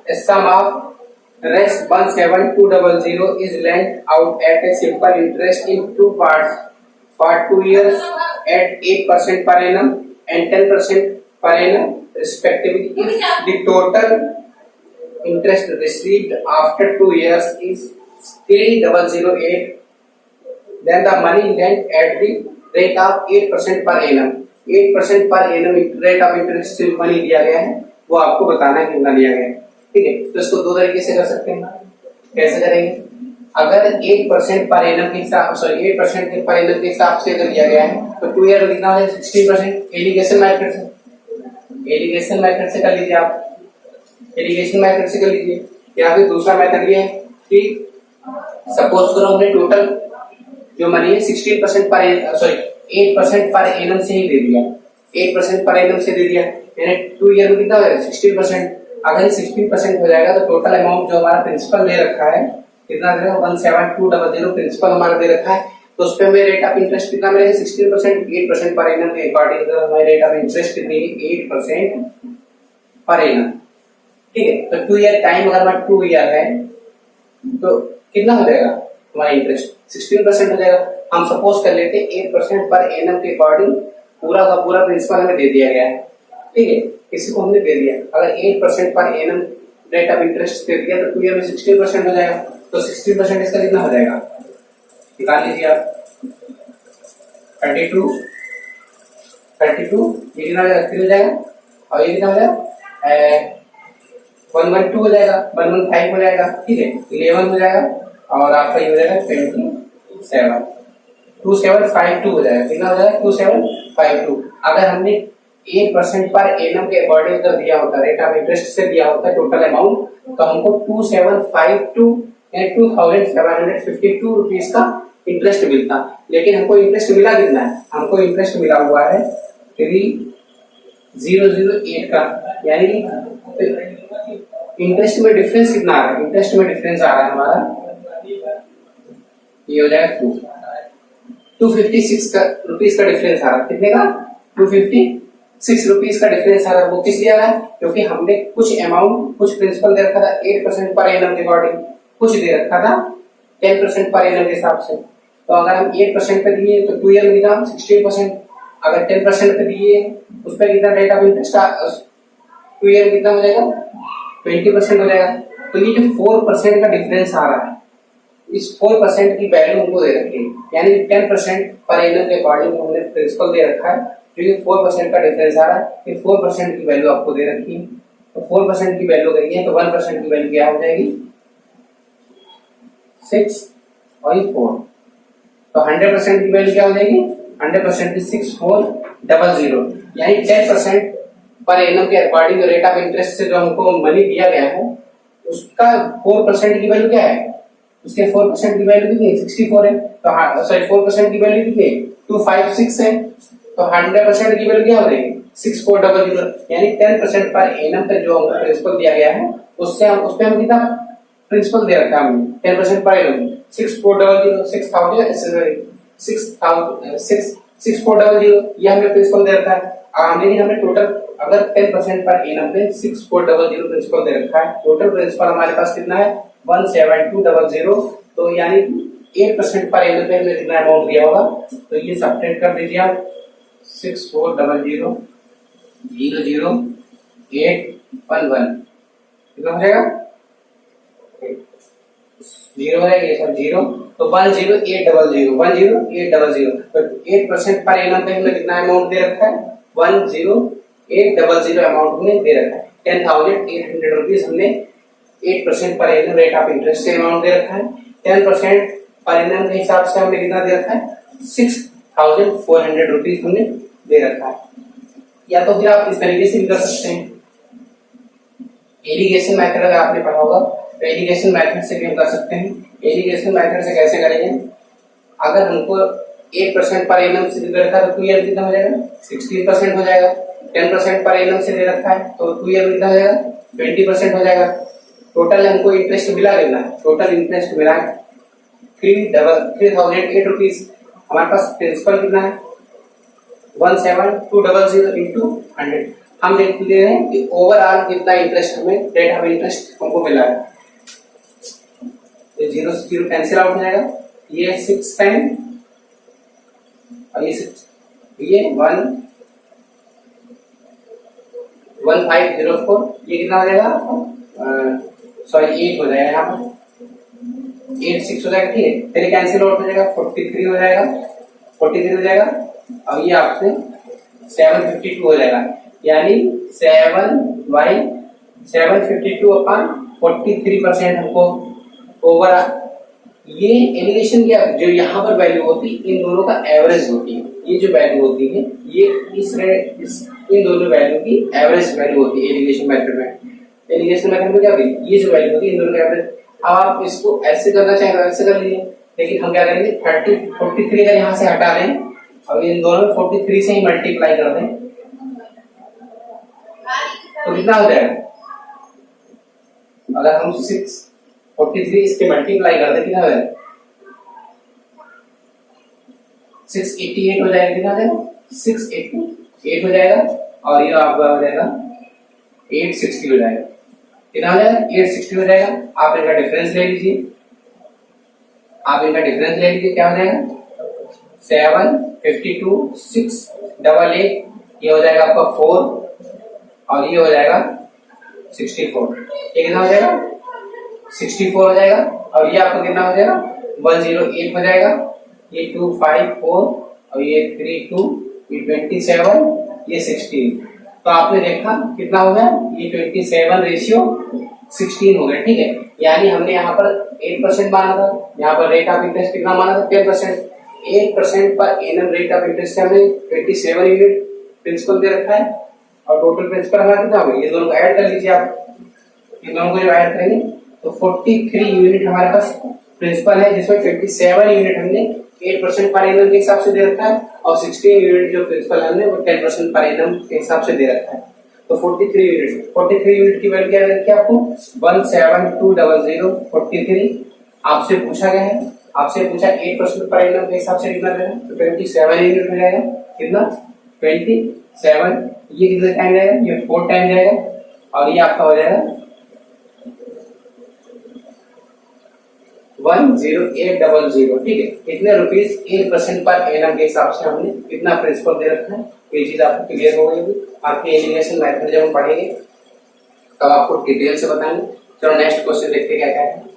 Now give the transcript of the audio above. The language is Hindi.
A sum of rest 17200 is lent out at a simple interest in two parts for 2 years at 8% per annum and 10% per annum respectively. If the total interest received after 2 years is 3008, then the money lent at the rate of 8% per annum. 8% per annum rate of interest से मनी दिया गया है, वो आपको बताना है कितना दिया गया है। ठीक है, तो इसको दो तरीके से कर सकते हैं। कैसे करेंगे? अगर 8% पर एनम के हिसाब 8% पर एनम के हिसाब से अगर दिया गया है तो 2 ईयर में कितना हो जाएगा? 16%। एलिगेशन मेथड से कर लीजिए आप, एलिगेशन मेथड से कर लीजिए। या फिर दूसरा मेथड ये है कि सपोज करो हमने टोटल जो मनी है 16% पर 8% पर एनम से ही दे दिया, 8% पर एनम से दे दिया, यानी 2 ईयर में कितना हो जाएगा? 16%। अगर 16% हो जाएगा तो टोटल अमाउंट जो हमारा प्रिंसिपल दे रखा है कितना दे रखा है? 17200 प्रिंसिपल हमारा दे रखा है, तो उस पे हमें रेट ऑफ इंटरेस्ट कितना मिलेगा? 16%। 8% पर एनम के अकॉर्डिंग हमारी रेट ऑफ इंटरेस्ट कितनी है? 8% पर एनम। ठीक है, तो 2 ईयर टाइम अगर हमारा 2 ईयर है तो कितना हो जाएगा हमारा इंटरेस्ट? 16% हो जाएगा। हम सपोज कर लेते हैं 8% पर एनम के अकॉर्डिंग पूरा का पूरा प्रिंसिपल हमें दे दिया गया है। ठीक है, इसी को हमने दे दिया। अगर 8% per annum rate of interest दे दिया तो 2 ईयर में 16% हो जाएगा, तो 16% इसका कितना हो जाएगा? निकाल लीजिए आप। 32 ये कितना हो जाएगा? 3 हो जाएगा, और ये कितना हो जाएगा? 112 हो जाएगा, 115 हो जाएगा। ठीक है, 11 हो जाएगा, और आपका ये हो जाएगा 2752 हो जाएगा। कितना हो जाएगा? 2752। अगर हमने 8% पर एनम के अकॉर्डिंग अगर दिया होता, रेट ऑफ इंटरेस्ट से दिया होता टोटल अमाउंट, तो हमको 2752 यानी 2752 रुपीज का इंटरेस्ट मिलता। लेकिन हमको इंटरेस्ट मिला कितना है? हमको इंटरेस्ट मिला हुआ है 3008 का, यानी इंटरेस्ट में डिफरेंस कितना आ रहा है? इंटरेस्ट में डिफरेंस आ रहा है हमारा, ये हो जाएगा 256 रुपीज का डिफरेंस आ रहा है। कितने का? 256 रुपीज का डिफरेंस आ रहा है। वो किस लिए आ रहा है? क्योंकि हमने कुछ अमाउंट, कुछ प्रिंसिपल दे रखा था 8% पर एनम के अकॉर्डिंग, कुछ दे रखा था 10% पर एनम के हिसाब से। तो अगर हम 8% पे दिए तो 2 ईयर में कितना? 16%। अगर 10% पे दिए उस पर कितना रेट ऑफ इंटरेस्ट 2 ईयर में कितना हो जाएगा? 20% हो जाएगा। तो ये जो 4% का डिफरेंस आ रहा है, इस 4% की वैल्यू हमको दे रखी है, यानी 10% पर एनम के अकॉर्डिंग हमने प्रिंसिपल दे रखा है, जो ये 4% का डिफरेंस आ रहा है, ये 4% की वैल्यू आपको दे रखी है। तो 4% की वैल्यू करेंगे तो 1% की वैल्यू क्या हो जाएगी? 6 और ये 4। तो 100% की वैल्यू क्या हो जाएगी? 100% की 6400, यानी 10% पर एनम के अकॉर्डिंग रेट ऑफ इंटरेस्ट से जो हमको मनी दिया गया है उसका 4% की वैल्यू क्या है? उसके 4% की वैल्यू कितनी है? 64 है। तो 4% की वैल्यू कितनी है? 256 है। तो 100% की वैल्यू क्या हो जाएगी? 6400, यानी 10% पर एनम का जो हमको प्रिंसिपल दिया गया है उससे हम उस पे हम कितना प्रिंसिपल दे रखा है हमने? 10% पर एनम 6400 ये हमने प्रिंसिपल दे रखा है। हमने टोटल अगर 10% पर एनम पे 6400 प्रिंसिपल दे रखा है, टोटल प्रिंसिपल हमारे पास कितना है? 17200। तो यानी 8% पर एनम पे हमें कितना अमाउंट दिया होगा? तो ये सब्ट्रैक्ट कर दीजिए आप, 6400 00811 कितना हो जाएगा? 0 है ये सब 0, तो 10800 तो 8% पर एनम पे हमें कितना अमाउंट दे रखा है? 10800 अमाउंट हमने दे रखा है। 10,800 रुपीज हमने 8% per annum rate of interest से अमाउंट दे रखा है। 10% पर एनम के हिसाब से हमने कितना दे रखा है? 6,400 रुपीज हमने दे रखा है। या तो फिर आप इस तरीके से भी कर सकते हैं, एलिगेशन मेथड अगर आपने पढ़ा होगा तो एलिगेशन मेथड से भी हम कर सकते हैं। एलिगेशन मेथड से कैसे करेंगे? अगर हमको 8% पर एनम से दे रखा है तो 2 ईयर कितना हो जाएगा? 16% हो जाएगा। 10% पर एनम से दे रखा है तो 2 ईयर कितना हो जाएगा? 20% हो जाएगा। टोटल हमको इंटरेस्ट मिला कितना? टोटल इंटरेस्ट मिला 3008 रुपीज। हमारे पास प्रिंसिपल कितना है? 17200 into 100। हम देख ले रहे हैं कि ओवरऑल कितना इंटरेस्ट हमें रेट ऑफ इंटरेस्ट हमको मिला है। तो 0 से 0 कैंसिल आउट हो जाएगा, ये 6 टाइम और ये 6, ये 1504, ये कितना हो जाएगा, सॉरी 8 हो जाएगा, यहाँ पर 8 6 हो जाएगा, ठीक है। फिर कैंसिल आउट हो जाएगा, 43 हो जाएगा, 43 हो जाएगा और ये आपसे 752 हो जाएगा, यानी 752 अपॉन 43% हमको ओवर। ये एलिगेशन की जो यहाँ पर वैल्यू होती है इन दोनों का एवरेज होती है, ये जो वैल्यू होती है ये इन दोनों वैल्यू की एवरेज वैल्यू होती है एलिगेशन मेथड में। एलिगेशन मेथड में क्या होती है, ये जो वैल्यू होती है इन दोनों का एवरेज। अब आप इसको ऐसे करना चाहें तो ऐसे कर लीजिए, लेकिन हम क्या करेंगे 43 का यहाँ से हटा दें और इन दोनों 43 से ही मल्टीप्लाई कर दें तो कितना हो जाएगा, अगर हम 43 इसके मल्टीप्लाई कर दें कितना हो जाएगा, 688 हो जाएगा, कितना हो जाएगा 688 हो जाएगा और ये आपका हो जाएगा 860 हो जाएगा, कितना हो जाएगा 860 हो जाएगा। आप इनका डिफरेंस ले लीजिए, क्या हो जाएगा 752 688, ये हो जाएगा आपका 4 और ये हो जाएगा 64, ये कितना हो जाएगा 64 हो जाएगा और ये आपका कितना हो जाएगा 108 हो जाएगा, ये 254 और ये 32, ये 27, ये 16। तो आपने देखा कितना हो गया, ये 27:16 हो गया, ठीक है। यानी हमने यहाँ पर 8% माना था, यहाँ पर रेट ऑफ इंटरेस्ट कितना माना था 10%। 8% per annum rate of interest से हमें 27 यूनिट प्रिंसिपल दे रखा है और टोटल प्रिंसिपल हमारा कितना होगा, ये दोनों को ऐड कर लीजिए आप, ये दोनों को जब ऐड करेंगे तो 43 यूनिट हमारे पास प्रिंसिपल है, जिसमें 27 यूनिट हमने 8% पर एनम के हिसाब से दे रखा है और 16 यूनिट जो प्रिंसिपल हमने वो 10% पर एनम के हिसाब से दे रखा है। तो 43 यूनिट की वैल्यू क्या रखी है आपको 1720043 आपसे पूछा गया है, आपसे पूछा 8% पर एनम के हिसाब से कितना देना, तो 27 यूनिट हो जाएगा, कितना 27, ये कितना टाइम जाएगा, ये 4 टाइम जाएगा और ये आपका हो जाएगा 10800, ठीक है। कितने रुपीस 8% पर एनम के हिसाब से हमने कितना प्रिंसिपल दे रखा है, ये चीज आपको क्लियर हो गई। आपके एलिगेशन मेथड जब हम पढ़ेंगे तब आपको डिटेल से बताएंगे। चलो नेक्स्ट क्वेश्चन देखते हैं क्या क्या है।